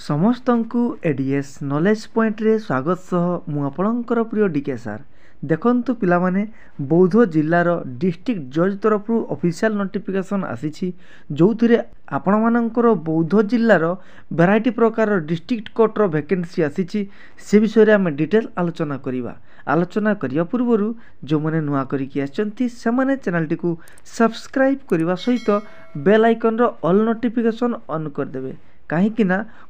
समस्तंकु ADS knowledge point रे स्वागत सह मु आपणकर प्रिय डीके सार देखंतु पिला माने बौद्ध जिल्लार डिस्ट्रिक्ट जज तरफ ऑफिशियल नोटिफिकेशन आसीछि जोथिरे आपण मानकर बौद्ध जिल्लार वैरायटी प्रकार डिस्ट्रिक्ट कोर्ट रो वैकेंसी आसीछि से विषय रे हम डिटेल आलोचना करिया पूर्वरु जो माने नुआ करिकि आछंती से माने चैनल टी को सब्सक्राइब करबा सहित बेल आइकन रो ऑल नोटिफिकेशन ऑन कर देबे कहीं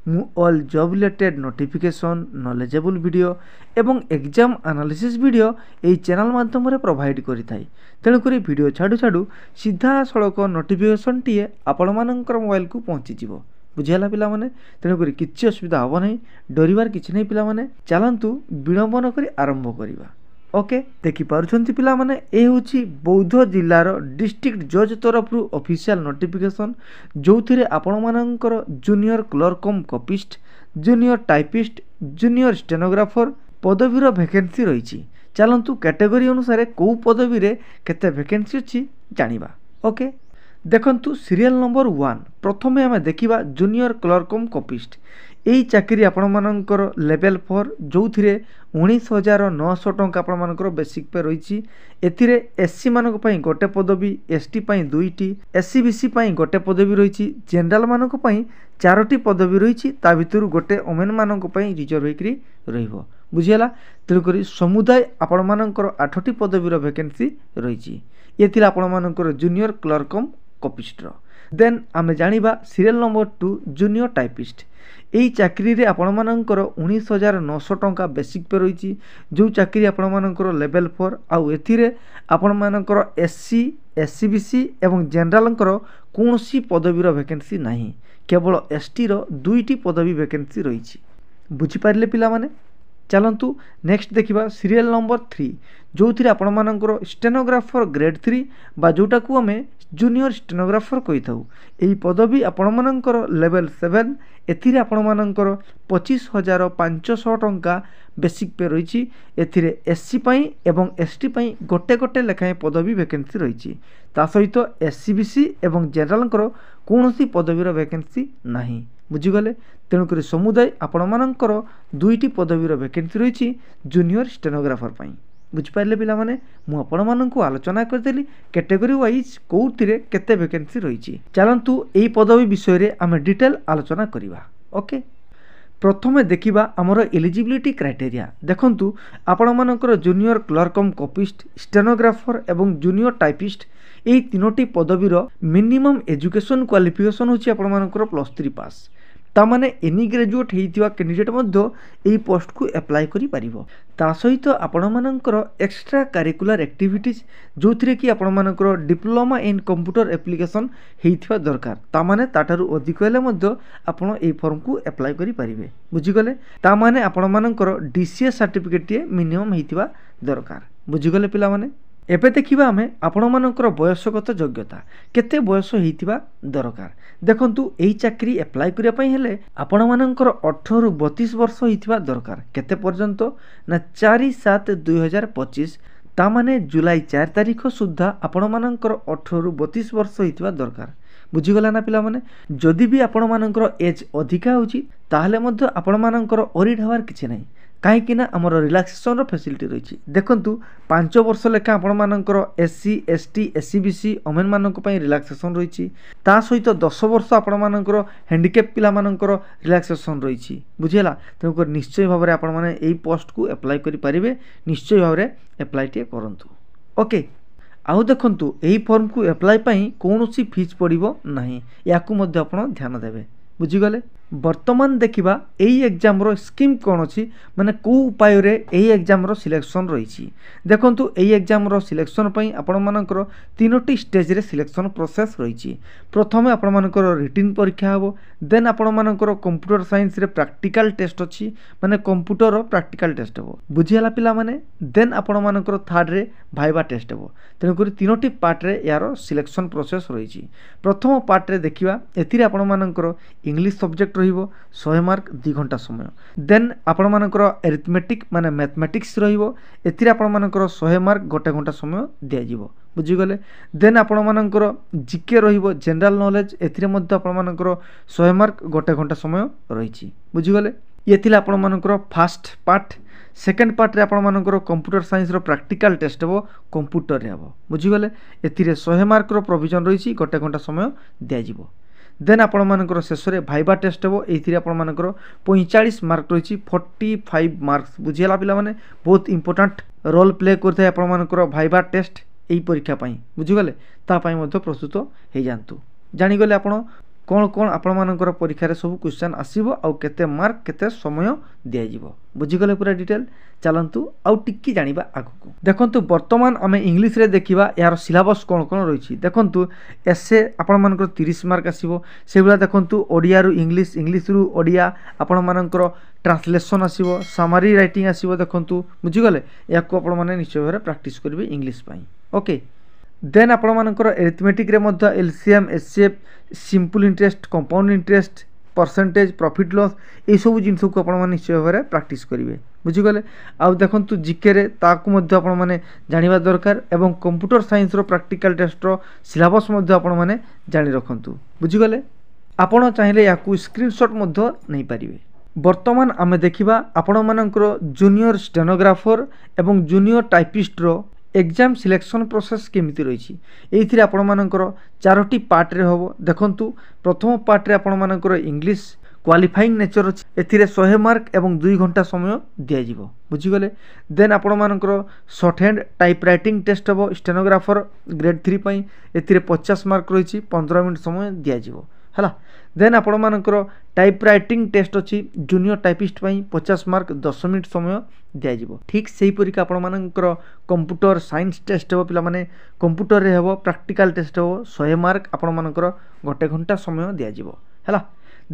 मु all job related notification knowledgeable video एवं एग्जाम एनालिसिस वीडियो यही चैनल माध्यम रे प्रोवाइड करि थाई तेणुकरी वीडियो छाड़ू छाड़ू सीधा सड़क नोटिफिकेशन टीए आपण मानकर मोबाइल को पहुँची जीवो बुझेला पिला माने तेणुकरी किछि असुविधा हबो नै डरिवार किछि नै पिला माने चलंतु विलंबन करी आरंभ करिवा ओके देखि पारुछंती पिला माने ए होछि बौद्ध जिल्लार डिस्ट्रिक्ट जज तरफ ऑफिशियल नोटिफिकेशन जोथिरे आपण मानकर junior clerk cum copyist junior typist junior stenographer पदवीर वैकेंसी रही चलंतु कैटेगरी अनुसार को पदवी रे केते वैकेंसी अछि जानिबा ओके देखंतु सीरियल नंबर 1 प्रथमे आमे देखिबा जूनियर क्लर्क कम कॉपिस्ट यही चाकरी आपण मानकर लेवल 4 जोथिरे 19,900 टंका आपण मानकर बेसिक पे रही एथिरे एससी मानक पई गोटे पदवी एसटी पई दुईटी एससी बीसी पई गोटे पदवी रही जनरल मानक पई चारोटी पदवी रही ता भितर गोटे ओमेन मानक पई रिजर्व होकरी रहिबो बुझियला तेणुकरी समुदाय आपण मानकर 8टी पदवीर वैकेंसी रही एथिरे आपण मानकर junior clerk cum copyist then आमे जानिबा सीरियल नंबर 2 जूनियर टाइपिस्ट यही चाकरी रे आपण मानकर 19,900 टंका बेसिक पे रही जो चाकरी आपण मानकर लेवल 4 आउ एथिरे आपण मानकर एससी एससी बीसी एवं जनरल कौनसी पदवीर वैकेंसी नहीं केवल एसटी रो दुईटी पदवी वैकेंसी रही बुझी पारले पिला माने चलंतु नेक्स्ट देखिबा सीरियल नंबर 3 जो थी आपण मानकर स्टेनोग्राफर ग्रेड 3 बा जोटा को हमें जूनियर स्टेनोग्राफर कही थाउ एही पदवी आपण मानकर लेवल 7 एथिरे आपण मानकर 25,500 टंका बेसिक पे रही एथिरे एससी पई एवं एसटी पई गोटे गोटे लेखाएं पदवी वैकेंसी रही ता सहित एससी बीसी एवं जनरल कौनसी पदवीर वैकेंसी नहीं बुझीगले तेणुक समुदाय आपण मानकर दुईटी पदवीर वैकेंसी रही जूनियर स्टेनोग्राफर पई बुझिपारे पिला माने मु आपण माननकु आलोचना करदेली कैटेगरी वाइज कोउथिरे केते वैकेंसी रही चलंतु एई पदवी विषय रे आमे डिटेल आलोचना करिवा ओके प्रथमे देखिबा हमर एलिजिबिलिटी क्राइटेरिया देखंतु आपण मानकर junior clerk cum copyist stenographer एवं जूनियर टाइपिस्ट एई तीनोटी पदवीर मिनिमम एजुकेशन क्वालिफिकेशन होची आपण मानकर +3 पास तामाने एनी ग्रेजुएट होइतिवा कैंडिडेट मध्य एई पोस्ट को अप्लाई करि परिबो ता सहित आपण मानकर एक्स्ट्रा करिकुलर एक्टिविटीज जोथिरे कि आपण मानकर डिप्लोमा इन कंप्यूटर एप्लिकेशन हेइतिवा दरकार तामाने ताठारु अधिक हेले मध्य आपण एई फॉर्म को अप्लाई करि परिबे बुझी गले तामाने आपण मानकर डीसीएस सर्टिफिकेट मिनिमम हेइतिवा दरकार बुझी गले पिला माने एबे देखिबा आमे आपण मानकर बयसगत योग्यता केते बयस हेइतिबा दरकार देखंतु एही चाकरी अप्लाई करिया पई हेले आपण मानकर 18 रु 32 वर्ष हेइतिबा दरकार केते पर्यंत ना 4/7/2025 ता माने जुलाई 4 तारिख सुद्धा आपण मानकर 18 रु 32 वर्ष हेइतिबा दरकार बुझी गला ना पिला माने जदि भी आपण मानकर एज अधिका होची ताहले मध्य आपण मानकर ओरिड हवार किछि नै कहीं आमर रिलैक्सेशन फैसिलिटी रही देखंतु 5 वर्ष लेखा आपण मानकर SC ST SC BC women मानक पई रिलैक्सेशन रही ता सहित 10 वर्ष आपण मानकर हैंडिकैप पिला मानकर रिलैक्सेशन रही बुझेला तेणुक निश्चय भाव में आपण माने एई पोस्ट को अप्लाई करि परिबे निश्चय भाव में अप्लाई टे करंतु ओके आउ देखंतु एई फॉर्म को अप्लाई पई कोनोसी फीस पड़िबो नाही याकू मध्य आपण ध्यान देबे बुझीगले वर्तमान देखिबा एई एग्जाम रो स्कीम कोन अछि माने को उपाय रे एई एग्जाम रो सिलेक्शन रही देखंतु एई एग्जाम रो सिलेक्शन पई आपण मानकर तीनोटी स्टेज रे सिलेक्शन प्रोसेस रही प्रथमे आपण मानकर रिटन परीक्षा हबो देन आपण मानकर कंप्यूटर साइंस रे प्रैक्टिकल टेस्ट अछि माने कंप्यूटर रो प्रैक्टिकल टेस्ट हबो बुझियाला पिला माने देन आपण मानकर थर्ड रे भाइबा टेस्ट हबो तेणुकर तीनोटी पार्ट रे यारो सिलेक्शन प्रोसेस रही प्रथम पार्ट रे देखिबा एथिरे आपण मानकर इंग्लिश सब्जेक्ट रहिबो 100 मार्क 2 घंटा समय देन आपण मानकर अरिथमेटिक माने मैथमेटिक्स रहिबो एथिरे आपण मानकर 100 मार्क 1 घंटा समय दिया जिवो बुझीगले देन आपणमानंकर जीके रहिबो जनरल नॉलेज एथिरे मध्ये आपणमानंकर 100 मार्क गोटे घंटा समय रहिछि बुझीगले ये थिला आपणमानंकर फर्स्ट पार्ट सेकेंड पार्ट रे आपणमानंकर कंप्यूटर साइंस रो प्रैक्टिकल टेस्ट हो कंप्यूटर रे हो बुझीगले एथिरे 100 मार्क रो प्रोविजन रहिछि गोटे घंटा समय दिया जिवो देन आपणमानंकर शेष रे भाइबा टेस्ट हो एथिरे आपणमानंकर 45 मार्क रहिछि 45 मार्क्स बुझियला पिला माने बहुत important role play करथाय आपणमानंकर viva test एही परीक्षा पाई बुझीगले ता पाई मध्ये प्रस्तुत हे जानतु जानि गले आपण कौन कौन आपणमानंकर परीक्षा रे सब क्वेश्चन आसीबो आ केते मार्क केते समय दिया जिवो बुझीगले पूरा डिटेल चलंतु आउ टिक्की जानिबा आगु देखंतु वर्तमान आमे इंग्लिश रे देखिबा यार सिलेबस कौन कौन रहिछि देखंतु एसे आपणमानंकर 30 मार्क आसीबो सेबला देखंतु ओडिया रु इंग्लिश इंग्लिश रु ओडिया आपणमानंकर ट्रांसलेशन आसीबो समरी राइटिंग आसीबो देखंतु बुझीगले याको आपण माने निश्चय भाबरे प्रैक्टिस करबे इंग्लिश पाई ओके देन आपणमानंकर अरिथमेटिक रे मध्ये LCM HCF simple interest compound interest percentage profit loss ए सब जिनस को आपण माने निश्चय भाबरे प्रैक्टिस करिवे बुझीगले आ देखंतु जीके रे ताकू मध्ये आपण माने जानिबा दरकार एवं कंप्यूटर साइंस रो प्रैक्टिकल टेस्ट रो सिलेबस मध्ये आपण माने जानि रखंतु बुझीगले आपण चाहिले याकू स्क्रीनशॉट मध्ये नै परिवे वर्तमान आमे देखिबा आपण मानकर जूनियर स्टेनोग्राफर एवं जूनियर टाइपिस्ट रो एग्जाम सिलेक्शन प्रोसेस केमिति रही एथिरे आपण मानकर 4टी पार्ट रे होबो देखंतु प्रथम पार्ट रे आपण मानकर इंग्लिश क्वालिफाइंग नेचर अछि एथिरे 100 मार्क एवं 2 घंटा समय दिया जिवो बुझीगले देन आपण मानकर shorthand type writing test होबो स्टेनोग्राफर ग्रेड 3 पई एथिरे 50 मार्क रही 15 मिनिट समय दिया जिवो हला देन आपण मानकर टाइप राइटिंग टेस्ट अछि जूनियर टाइपिस्ट पई 50 मार्क 10 मिनिट समय दिया जिवो ठीक सेही परिका आपण मानकर कंप्यूटर साइंस टेस्ट हो पिला माने कंप्यूटर रे हेबो प्रैक्टिकल टेस्ट हो 100 मार्क आपण मानकर गोटे घंटा समय दिया जिवो हला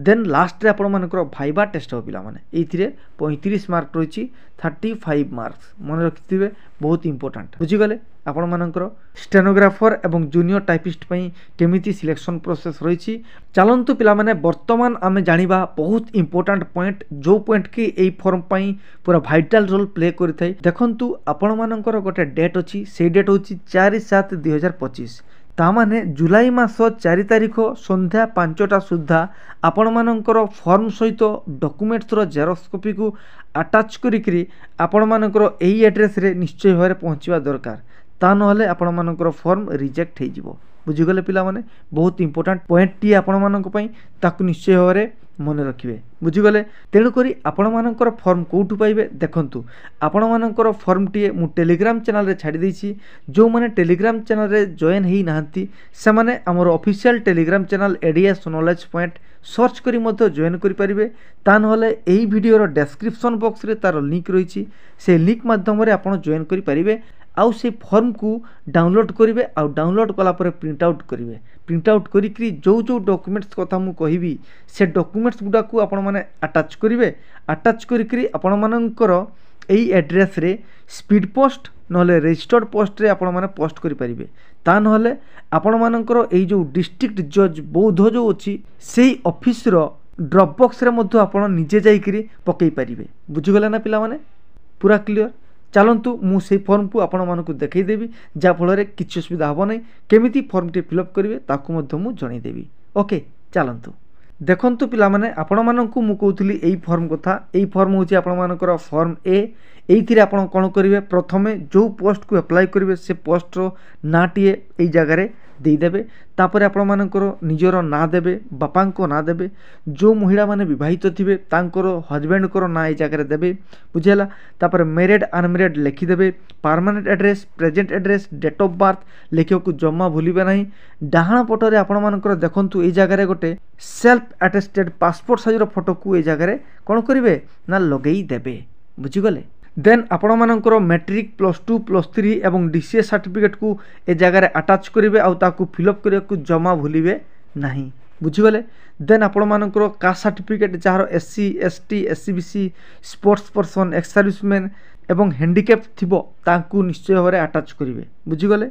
देन लास्ट रे आपण मानकर भाइबा टेस्ट हो पिला माने एथिरे 35 मार्क रही 35 मार्क्स मन रखिथिबे बहुत इंपोर्टेंट बुझी गले आपण मानकर स्टेनोग्राफर एवं जूनियर टाइपिस्ट पई केमिति सिलेक्शन प्रोसेस रही चलंतु पिला माने वर्तमान आमे जानिबा बहुत इंपोर्टेंट पॉइंट जो पॉइंट की एई फॉर्म पई पूरा वाइटल रोल प्ले करिथाय देखंतु आपण मानकर गोटे डेट अछि से डेट होछि 4/7/2025 तामाने जुलाई मास 4 तारिख संध्या 5टा सुद्धा आपण मानकर फॉर्म सहित डॉक्यूमेंट्स रो जेरॉक्स कॉपी को अटैच करिकरी आपण मानकर एही एड्रेस रे निश्चय भाबरे पहुंचवा दरकार ता नहले आपण मानकर फॉर्म रिजेक्ट हे जिवो बुझी गले पिला माने बहुत इंपोर्टेंट पॉइंट टी आपण मानक पई ताकु निश्चय भाबरे मन रखिबे बुझी गले तेणु करी आपण मानकर फॉर्म कोठु पाइबे देखंतु आपण मानकर फॉर्म टी मु टेलीग्राम चैनल रे छाडी देछि जो माने टेलीग्राम चैनल रे जॉइन हेई नाहंती से माने हमर official Telegram channel ADS knowledge point search करी मध्य जॉइन करि परिबे ता नहले एही वीडियो रो डिस्क्रिप्शन बॉक्स रे तार लिंक रहिछि से लिंक माध्यम रे आपण जॉइन करि परिबे आउ से फॉर्म को डाउनलोड करिवे आउ डाउनलोड कला पर प्रिंट आउट करिवे प्रिंट आउट करी जो जो डॉक्यूमेंट्स कथा मु कहिबी से डॉक्यूमेंट्स गुडा को आपण माने अटैच करिवे अटैच करी आपण मानकर एई एड्रेस रे स्पीड पोस्ट नहले रजिस्टर्ड पोस्ट रे आपण माने पोस्ट करि परिबे ता नहले आपण मानकर एई जो डिस्ट्रिक्ट जज बौद्ध जो अछि सेही ऑफिस रो ड्रॉप बॉक्स रे मध्ये आपण निजे जाई करी पकई परिबे बुझि गला ना पिला माने पूरा क्लियर चलतु मु से फॉर्म को आपण मानक देखईदेवी जा फल किसी असुविधा हम ना केमिति फॉर्म टी फिलअप करेंगे ताकू मु जनईदेवी ओके चलतु देखंतु पिला माने आपण मानक मु कहूली एई फॉर्म कथा एई फॉर्म होची आपण मानकर फॉर्म ए एइथिरे आपण कोन करिवे प्रथमे जो पोस्ट को अप्लाई करिवे से पोस्ट रो नाटीए एई जगह रे देदेवे तापर आपण मानकर निजर ना देबे बापांको ना देबे जो महिला माने विवाहित थिबे तांकर हस्बैंड को ना ए जगह रे देबे बुझेला तापर मैरिड अनमैरिड लिखि देबे permanent address present address date of birth लेखियो को जम्मा भूलिबे नाही डाहाण पटरे आपण मानकर देखंतु ए जगह रे गोटे सेल्फ अटेस्टेड पासपोर्ट साइज रो फोटो को ए जगह रे कोन करिवे ना लगेई देबे बुझि गले देन आपण मानकर मैट्रिक +2 +3 एवं डीसीएस सर्टिफिकेट को ए जगह रे अटैच करिवे आउ ताकू फिलअप करिया को जमा भूलिबे नाही बुझि गले देन आपण मानकर कास्ट सर्टिफिकेट जहार SC ST SCBC sports person ex serviceman एवं हैंडिकैप थिबो ताकू निश्चय भाबरे अटैच करिवे बुझि गले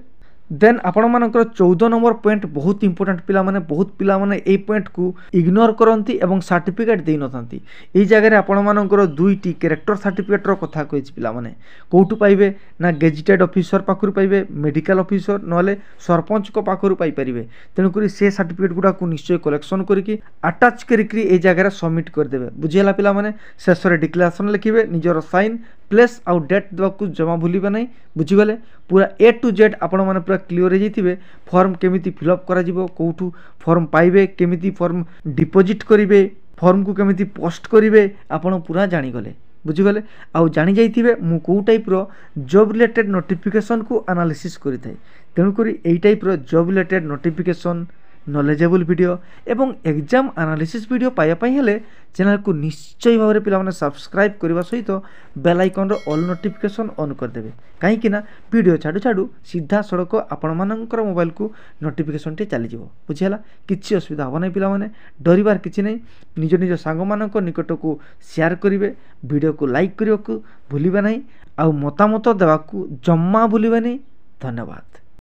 देन आपणमानकर 14 नंबर पॉइंट बहुत इंपोर्टेंट पिला माने बहुत पिला माने ए पॉइंट को इग्नोर करंती एवं सर्टिफिकेट देई नथंती। एई जगह रे आपणमानकर दुईटी कैरेक्टर सर्टिफिकेट रो कथा कहिछि पिला माने कोउटु पाइबे ना गेजेटेड ऑफिसर पाखरु पाइबे मेडिकल ऑफिसर नले सरपंच को पाखरु पाइ परिबे। तेनु करी से सर्टिफिकेट गुडा को निश्चय कलेक्शन करके अटैच करके ए जगह रे सबमिट कर देबे। बुझियला पिला माने शेष रे डिक्लेरेशन लिखिबे निजर साइन प्लेस आउ डेट देवाकू जमा भूलिबे नहीं। बुझीगले पूरा ए टू जेड आपण माने पूरा क्लियर हो जाइथिबे। फॉर्म केमिति फिलअप करा जिवो कोउठू फॉर्म पाइबे केमिति फॉर्म डिपॉजिट करिवे फॉर्म को केमिति पोस्ट करिवे आपण पूरा जानि गले। बुझीगले आउ जानि जाइथिबे मु को टाइप रो जॉब रिलेटेड नोटिफिकेशन को एनालिसिस करि थाई। तेनु करी एई टाइप रो job related notification knowledgeable video एवं एग्जाम एनालिसिस वीडियो पाया पई हेले चैनल को निश्चय भाव पिला माने सब्सक्राइब करबा सहित बेल आइकन रो ऑल नोटिफिकेशन ऑन कर देबे। काहे कि ना वीडियो छाडू छाडू सीधा सड़क आपण मानकर मोबाइल को नोटिफिकेशन टे चली जिवो। बुझियला किछि असुविधा हो नै पिला माने डरिबार किछि नै। निज निज सांग मानक निकट को शेयर करिवे वीडियो को लाइक करियो को भूलिबा नै आउ मतामत देबा को जम्मा भूलिबा नै। धन्यवाद।